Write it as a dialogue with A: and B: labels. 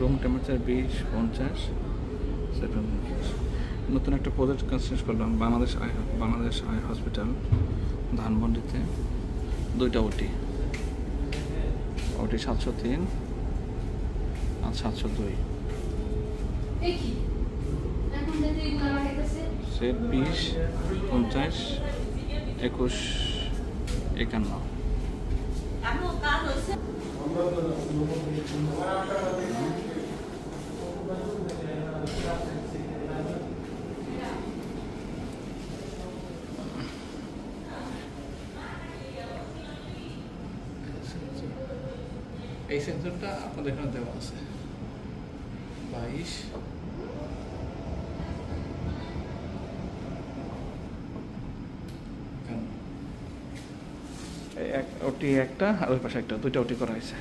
A: Room temperature 20-50 সেটা নতুন একটা প্রজেক্ট কনস্ট্রাক্ট করলাম বাংলাদেশ আই হসপিটাল ধানমন্ডিতে 2টা ওটি 703 আর 702 সেট 20-50 21-51 এই সেন্সরটা আপনাদের এখানে দেওয়া আছে 22 ওটি একটা আর ওই পাশে একটা 2টা ওটি করা হয়েছে।